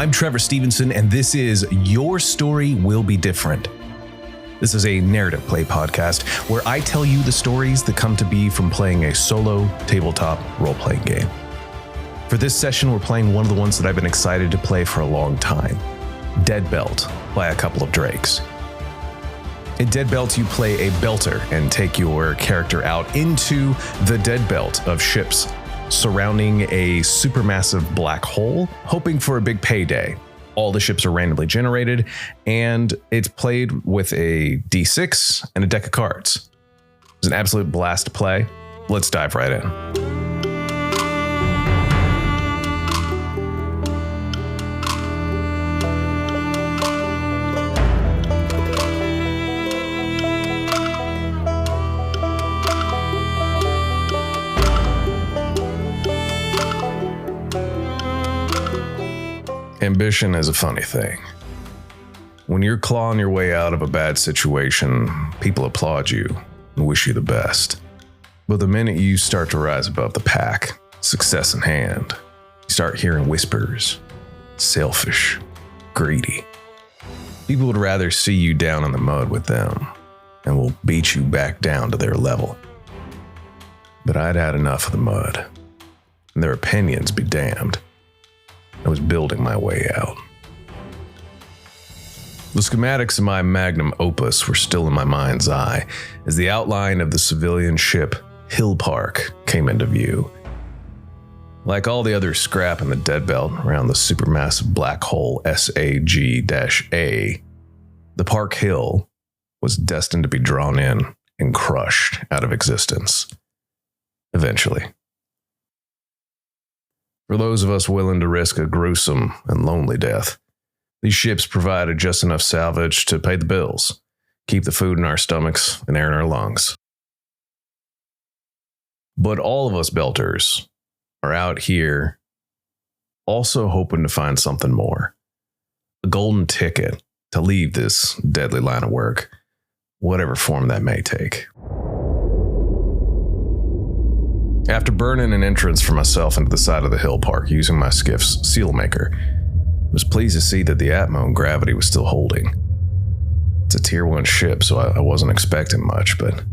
I'm Trevor Stevenson, and this is Your Story Will Be Different. This is a narrative play podcast where I tell you the stories that come to be from playing a solo tabletop role-playing game. For this session, we're playing one of the ones that I've been excited to play for a long time, Dead Belt by a couple of Drakes. In Dead Belt, you play a belter and take your character out into the dead belt of ships surrounding a supermassive black hole, hoping for a big payday. All the ships are randomly generated, and it's played with a D6 and a deck of cards. It's an absolute blast to play. Let's dive right in. Ambition is a funny thing. When you're clawing your way out of a bad situation, people applaud you and wish you the best. But the minute you start to rise above the pack, success in hand, you start hearing whispers, selfish, greedy. People would rather see you down in the mud with them and will beat you back down to their level. But I'd had enough of the mud, and their opinions be damned. I was building my way out. The schematics of my magnum opus were still in my mind's eye as the outline of the civilian ship Hill Park came into view. Like all the other scrap in the dead belt around the supermassive black hole SAG-A, the Park Hill was destined to be drawn in and crushed out of existence. Eventually. For those of us willing to risk a gruesome and lonely death, these ships provided just enough salvage to pay the bills, keep the food in our stomachs and air in our lungs. But all of us belters are out here also hoping to find something more. A golden ticket to leave this deadly line of work, whatever form that may take. After burning an entrance for myself into the side of the hill park using my skiff's seal maker, I was pleased to see that the Atmo and gravity was still holding. It's a tier 1 ship, so I wasn't expecting much, but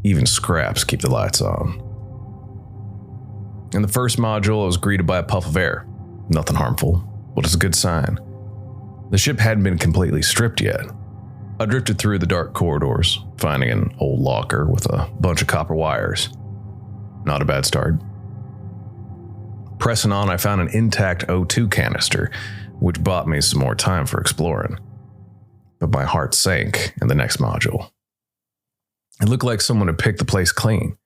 even scraps keep the lights on. In the first module, I was greeted by a puff of air. Nothing harmful, but it's a good sign. The ship hadn't been completely stripped yet. I drifted through the dark corridors, finding an old locker with a bunch of copper wires. Not a bad start. Pressing on, I found an intact O2 canister, which bought me some more time for exploring. But my heart sank in the next module. It looked like someone had picked the place clean.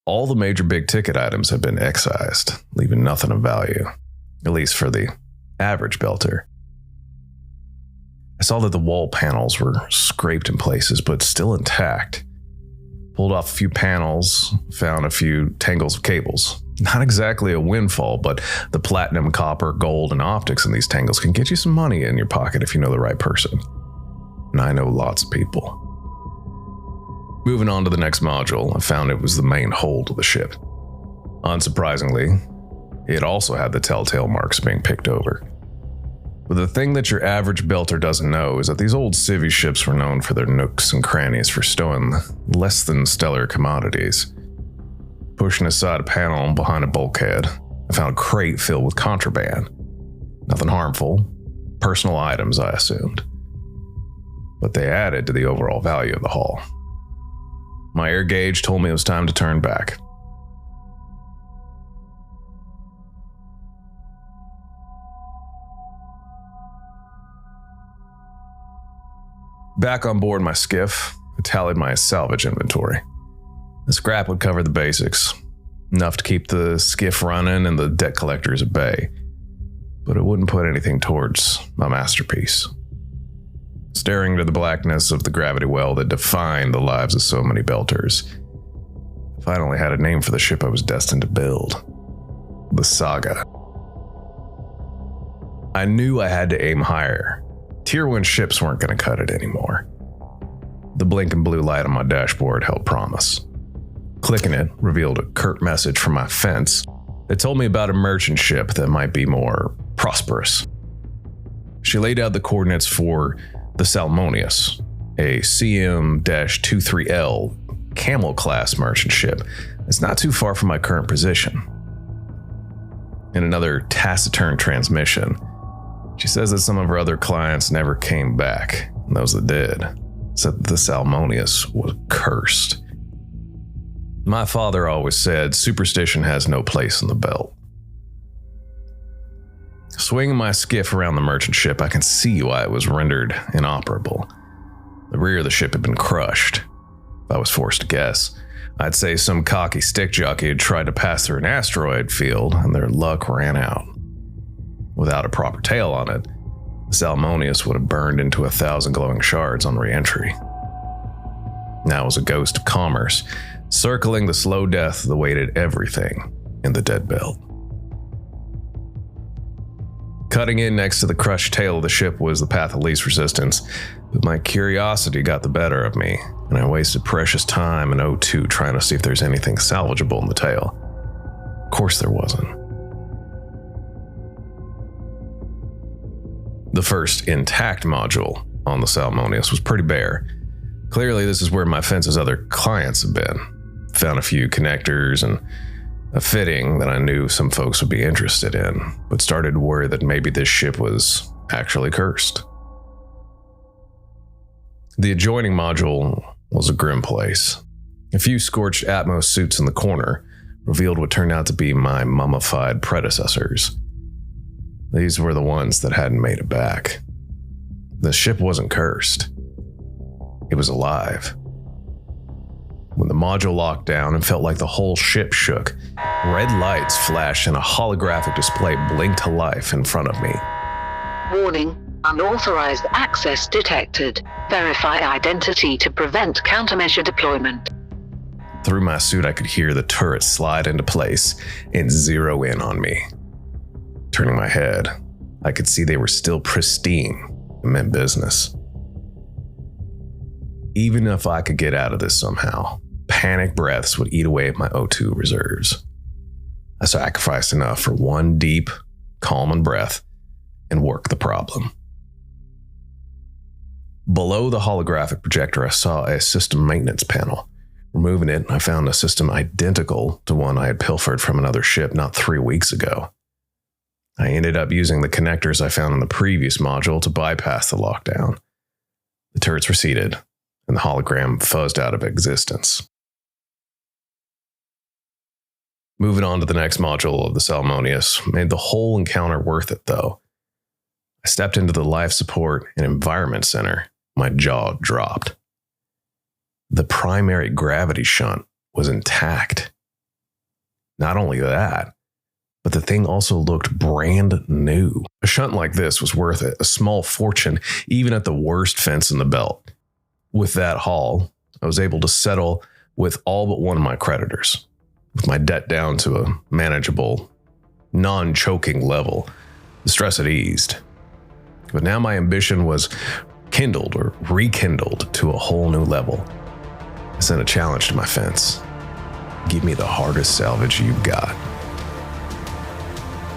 All the major big ticket items had been excised, leaving nothing of value, at least for the average belter. I saw that the wall panels were scraped in places, but still intact. Pulled off a few panels, found a few tangles of cables. Not exactly a windfall, but the platinum, copper, gold, and optics in these tangles can get you some money in your pocket if you know the right person. And I know lots of people. Moving on to the next module, I found it was the main hold of the ship. Unsurprisingly, it also had the telltale marks being picked over. But the thing that your average belter doesn't know is that these old civvy ships were known for their nooks and crannies for stowing less than stellar commodities. Pushing aside a panel behind a bulkhead, I found a crate filled with contraband. Nothing harmful, personal items, I assumed. But they added to the overall value of the haul. My air gauge told me it was time to turn back. Back on board my skiff, I tallied my salvage inventory. The scrap would cover the basics, enough to keep the skiff running and the debt collectors at bay, but it wouldn't put anything towards my masterpiece. Staring into the blackness of the gravity well that defined the lives of so many belters, I finally had a name for the ship I was destined to build. The Saga. I knew I had to aim higher. Tier 1 ships weren't going to cut it anymore. The blinking blue light on my dashboard held promise. Clicking it revealed a curt message from my fence that told me about a merchant ship that might be more prosperous. She laid out the coordinates for the Salmonius, a CM-23L Camel-class merchant ship that's not too far from my current position. In another taciturn transmission, she says that some of her other clients never came back, and those that did said that the Salmonius was cursed. My father always said superstition has no place in the belt. Swinging my skiff around the merchant ship, I can see why it was rendered inoperable. The rear of the ship had been crushed. If I was forced to guess, I'd say some cocky stick jockey had tried to pass through an asteroid field and their luck ran out. Without a proper tail on it, the Salmonius would have burned into 1,000 glowing shards on re-entry. Now it was a ghost of commerce, circling the slow death that awaited everything in the dead belt. Cutting in next to the crushed tail of the ship was the path of least resistance, but my curiosity got the better of me, and I wasted precious time in O2 trying to see if there's anything salvageable in the tail. Of course there wasn't. The first intact module on the Salmonius was pretty bare. Clearly this is where my fence's other clients have been. Found a few connectors and a fitting that I knew some folks would be interested in, but started to worry that maybe this ship was actually cursed. The adjoining module was a grim place. A few scorched Atmos suits in the corner revealed what turned out to be my mummified predecessors. These were the ones that hadn't made it back. The ship wasn't cursed. It was alive. When the module locked down and felt like the whole ship shook, red lights flashed and a holographic display blinked to life in front of me. Warning, unauthorized access detected. Verify identity to prevent countermeasure deployment. Through my suit, I could hear the turret slide into place and zero in on me. Turning my head, I could see they were still pristine and meant business. Even if I could get out of this somehow, panic breaths would eat away at my O2 reserves. I sacrificed enough for one deep, calming breath and work the problem. Below the holographic projector, I saw a system maintenance panel. Removing it, I found a system identical to one I had pilfered from another ship not 3 weeks ago. I ended up using the connectors I found in the previous module to bypass the lockdown. The turrets receded, and the hologram fuzzed out of existence. Moving on to the next module of the Salmonius made the whole encounter worth it, though. I stepped into the Life Support and Environment Center. My jaw dropped. The primary gravity shunt was intact. Not only that, but the thing also looked brand new. A shunt like this was worth it, a small fortune, even at the worst fence in the belt. With that haul, I was able to settle with all but one of my creditors. With my debt down to a manageable, non-choking level, the stress had eased. But now my ambition was kindled or rekindled to a whole new level. I sent a challenge to my fence. Give me the hardest salvage you've got.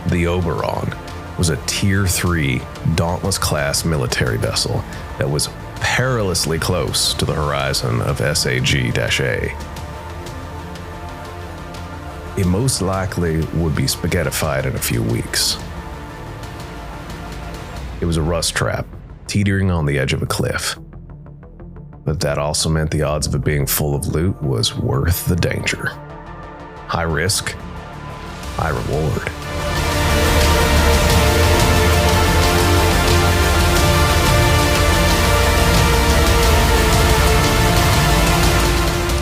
The Oberon was a Tier 3 Dauntless-class military vessel that was perilously close to the horizon of SAG-A. It most likely would be spaghettified in a few weeks. It was a rust trap, teetering on the edge of a cliff. But that also meant the odds of it being full of loot was worth the danger. High risk, high reward.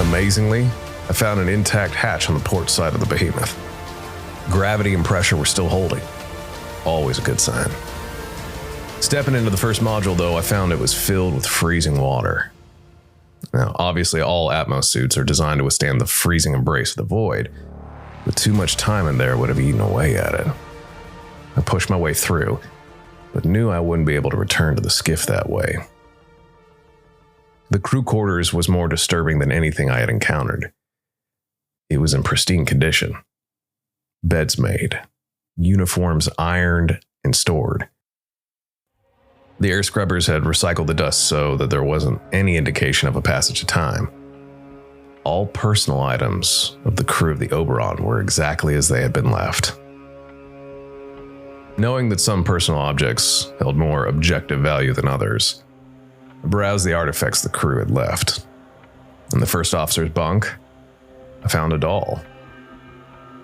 Amazingly, I found an intact hatch on the port side of the behemoth. Gravity and pressure were still holding. Always a good sign. Stepping into the first module, though, I found it was filled with freezing water. Now, obviously, all Atmos suits are designed to withstand the freezing embrace of the void, but too much time in there would have eaten away at it. I pushed my way through, but knew I wouldn't be able to return to the skiff that way. The crew quarters was more disturbing than anything I had encountered. It was in pristine condition. Beds made, uniforms ironed and stored. The air scrubbers had recycled the dust so that there wasn't any indication of a passage of time. All personal items of the crew of the Oberon were exactly as they had been left. Knowing that some personal objects held more objective value than others, I browsed the artifacts the crew had left. In the first officer's bunk, I found a doll.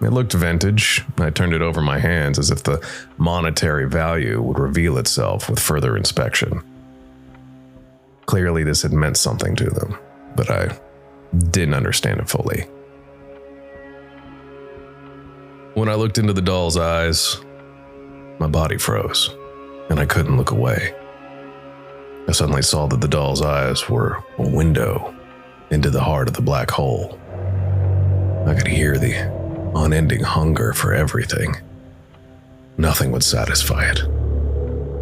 It looked vintage. I turned it over my hands as if the monetary value would reveal itself with further inspection. Clearly, this had meant something to them, but I didn't understand it fully. When I looked into the doll's eyes, my body froze, and I couldn't look away. I suddenly saw that the doll's eyes were a window into the heart of the black hole. I could hear the unending hunger for everything. Nothing would satisfy it.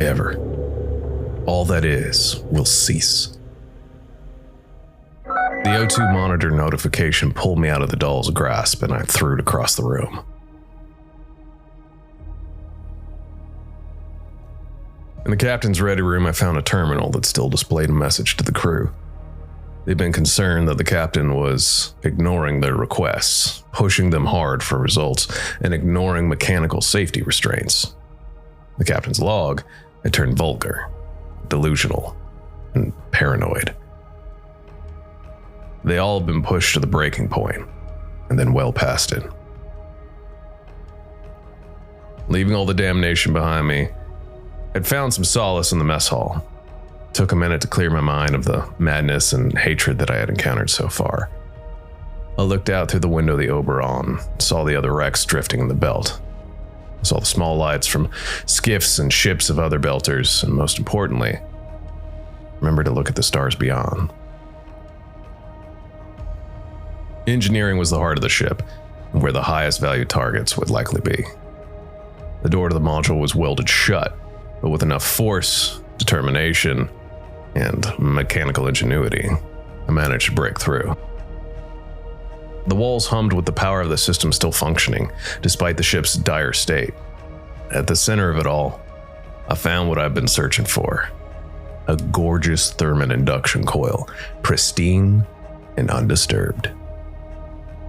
Ever. All that is will cease. The O2 monitor notification pulled me out of the doll's grasp, and I threw it across the room. In the captain's ready room, I found a terminal that still displayed a message to the crew. They'd been concerned that the captain was ignoring their requests, pushing them hard for results, and ignoring mechanical safety restraints. The captain's log had turned vulgar, delusional, and paranoid. They all had been pushed to the breaking point, and then well past it. Leaving all the damnation behind me, I'd found some solace in the mess hall. It took a minute to clear my mind of the madness and hatred that I had encountered so far. I looked out through the window of the Oberon, saw the other wrecks drifting in the belt. I saw the small lights from skiffs and ships of other belters, and most importantly, remember to look at the stars beyond. Engineering was the heart of the ship, and where the highest value targets would likely be. The door to the module was welded shut, but with enough force, determination, and mechanical ingenuity, I managed to break through. The walls hummed with the power of the system still functioning, despite the ship's dire state. At the center of it all, I found what I've been searching for. A gorgeous thermite induction coil, pristine and undisturbed.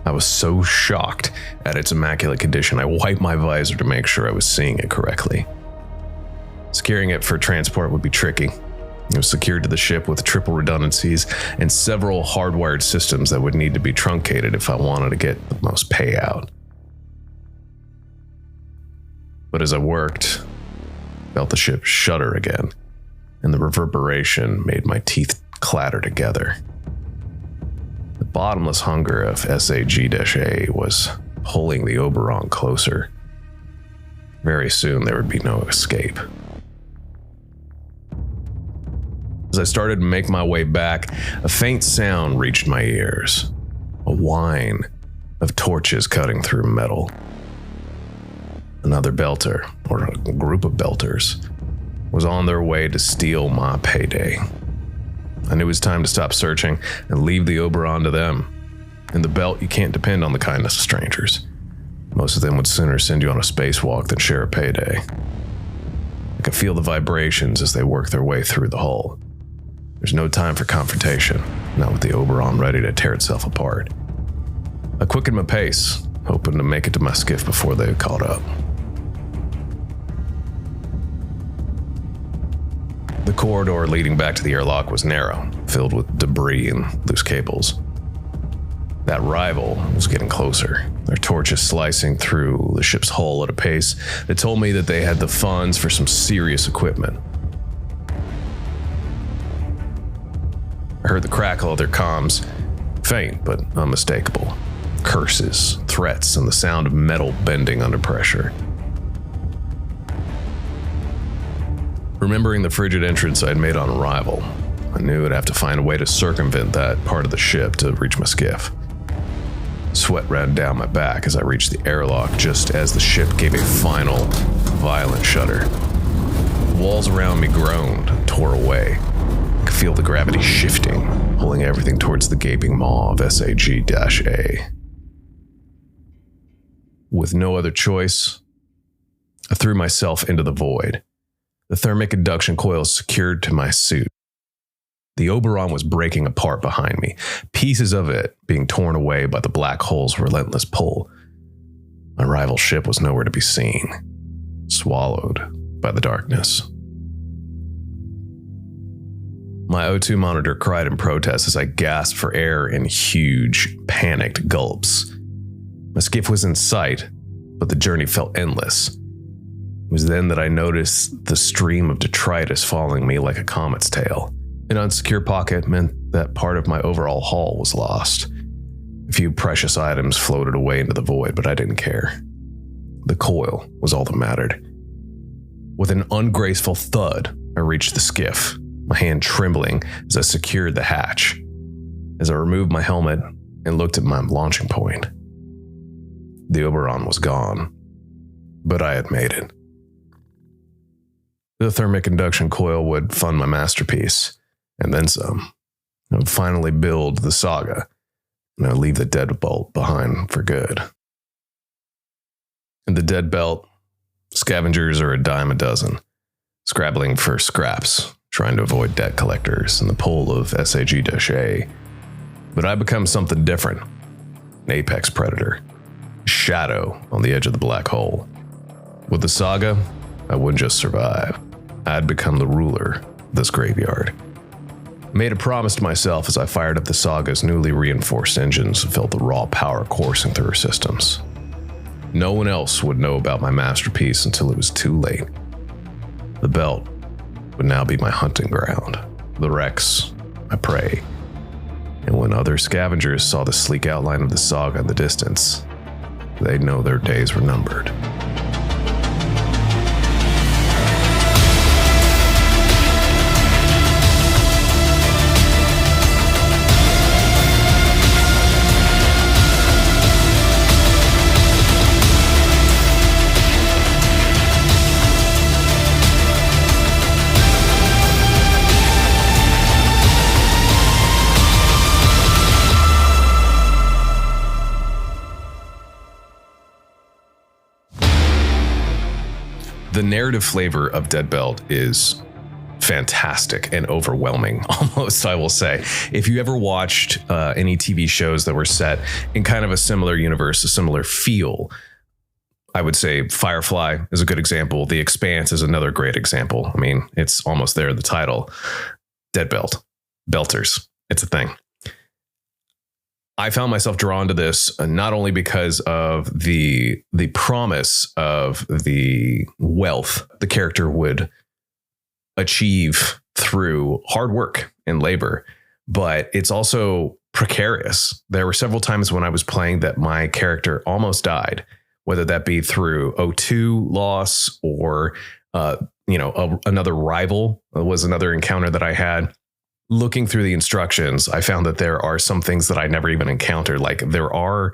I was so shocked at its immaculate condition, I wiped my visor to make sure I was seeing it correctly. Securing it for transport would be tricky. It was secured to the ship with triple redundancies and several hardwired systems that would need to be truncated if I wanted to get the most payout. But as I worked, I felt the ship shudder again, and the reverberation made my teeth clatter together. The bottomless hunger of SAG-A was pulling the Oberon closer. Very soon there would be no escape. As I started to make my way back, a faint sound reached my ears. A whine of torches cutting through metal. Another belter, or a group of belters, was on their way to steal my payday. I knew it was time to stop searching and leave the Oberon to them. In the belt, you can't depend on the kindness of strangers. Most of them would sooner send you on a spacewalk than share a payday. I could feel the vibrations as they worked their way through the hull. There's no time for confrontation, not with the Oberon ready to tear itself apart. I quickened my pace, hoping to make it to my skiff before they caught up. The corridor leading back to the airlock was narrow, filled with debris and loose cables. That rival was getting closer, their torches slicing through the ship's hull at a pace that told me that they had the funds for some serious equipment. I heard the crackle of their comms, faint but unmistakable. Curses, threats, and the sound of metal bending under pressure. Remembering the frigid entrance I had made on arrival, I knew I'd have to find a way to circumvent that part of the ship to reach my skiff. Sweat ran down my back as I reached the airlock just as the ship gave a final, violent shudder. The walls around me groaned and tore away. I could feel the gravity shifting, pulling everything towards the gaping maw of SAG-A. With no other choice, I threw myself into the void. The thermic induction coil secured to my suit. The Oberon was breaking apart behind me, pieces of it being torn away by the black hole's relentless pull. My rival ship was nowhere to be seen, swallowed by the darkness. My O2 monitor cried in protest as I gasped for air in huge, panicked gulps. My skiff was in sight, but the journey felt endless. It was then that I noticed the stream of detritus following me like a comet's tail. An unsecure pocket meant that part of my overall haul was lost. A few precious items floated away into the void, but I didn't care. The coil was all that mattered. With an ungraceful thud, I reached the skiff, my hand trembling as I secured the hatch. As I removed my helmet and looked at my launching point, the Oberon was gone, but I had made it. The thermic induction coil would fund my masterpiece, and then some. I would finally build the saga, and I'd leave the deadbolt behind for good. In the dead belt, scavengers are a dime a dozen, scrabbling for scraps, trying to avoid debt collectors and the pull of SAG-A. But I become something different, an apex predator, a shadow on the edge of the black hole. With the saga, I wouldn't just survive. I'd become the ruler of this graveyard. I made a promise to myself as I fired up the saga's newly reinforced engines and felt the raw power coursing through her systems. No one else would know about my masterpiece until it was too late. The belt would now be my hunting ground, the wrecks, my prey. And when other scavengers saw the sleek outline of the saga in the distance, they'd know their days were numbered. The narrative flavor of Dead Belt is fantastic and overwhelming, almost, I will say. If you ever watched any TV shows that were set in kind of a similar universe, a similar feel, I would say Firefly is a good example. The Expanse is another great example. I mean, it's almost there in the title. Dead Belt. Belters. It's a thing. I found myself drawn to this not only because of the promise of the wealth the character would achieve through hard work and labor, but it's also precarious. There were several times when I was playing that my character almost died, whether that be through O2 loss or another rival was another encounter that I had. Looking through the instructions, I found that there are some things that I never even encountered. Like there are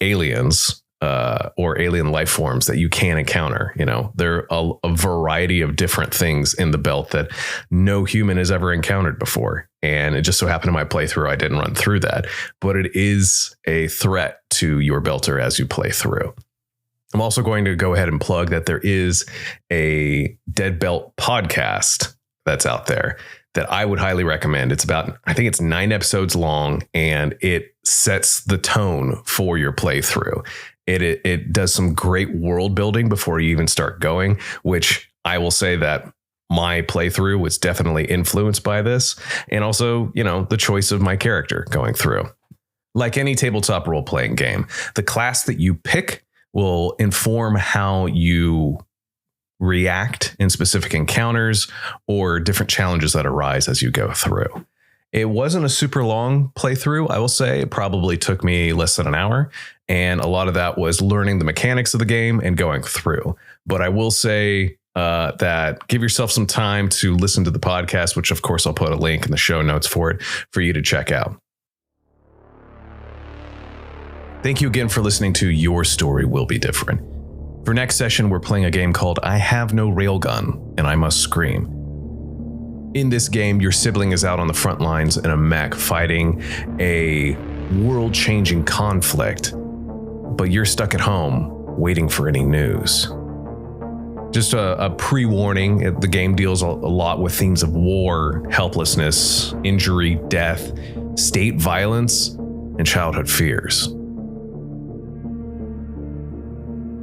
aliens or alien life forms that you can encounter. You know, there are a variety of different things in the belt that no human has ever encountered before. And it just so happened in my playthrough, I didn't run through that, but it is a threat to your belter as you play through. I'm also going to go ahead and plug that there is a Dead Belt podcast that's out there that I would highly recommend. It's about, I think it's 9 episodes long, and it sets the tone for your playthrough. It does some great world building before you even start going, which I will say that my playthrough was definitely influenced by this. And also, the choice of my character going through. Like any tabletop role-playing game, the class that you pick will inform how you react in specific encounters or different challenges that arise as you go through. It wasn't a super long playthrough, I will say. It probably took me less than an hour, and a lot of that was learning the mechanics of the game and going through. But I will say that give yourself some time to listen to the podcast, which of course I'll put a link in the show notes for it for you to check out. Thank you again for listening to Your Story Will Be Different. For next session, we're playing a game called I Have No Railgun and I Must Scream. In this game, your sibling is out on the front lines in a mech fighting a world-changing conflict, but you're stuck at home waiting for any news. Just a pre-warning, the game deals a lot with themes of war, helplessness, injury, death, state violence, and childhood fears.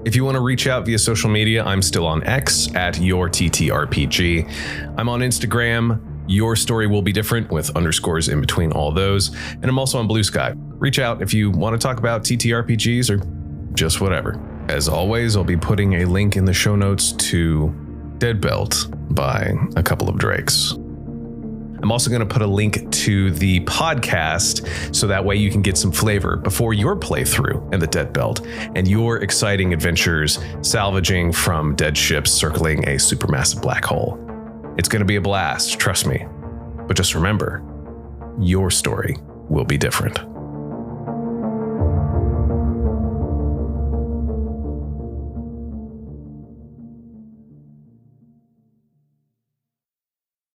If you want to reach out via social media, I'm still on X at YourTTRPG. I'm on Instagram, Your Story Will Be Different, with underscores in between all those. And I'm also on Blue Sky. Reach out if you want to talk about TTRPGs or just whatever. As always, I'll be putting a link in the show notes to Dead Belt by a couple of Drakes. I'm also going to put a link to the podcast so that way you can get some flavor before your playthrough in the Dead Belt and your exciting adventures salvaging from dead ships circling a supermassive black hole. It's going to be a blast, trust me. But just remember, your story will be different.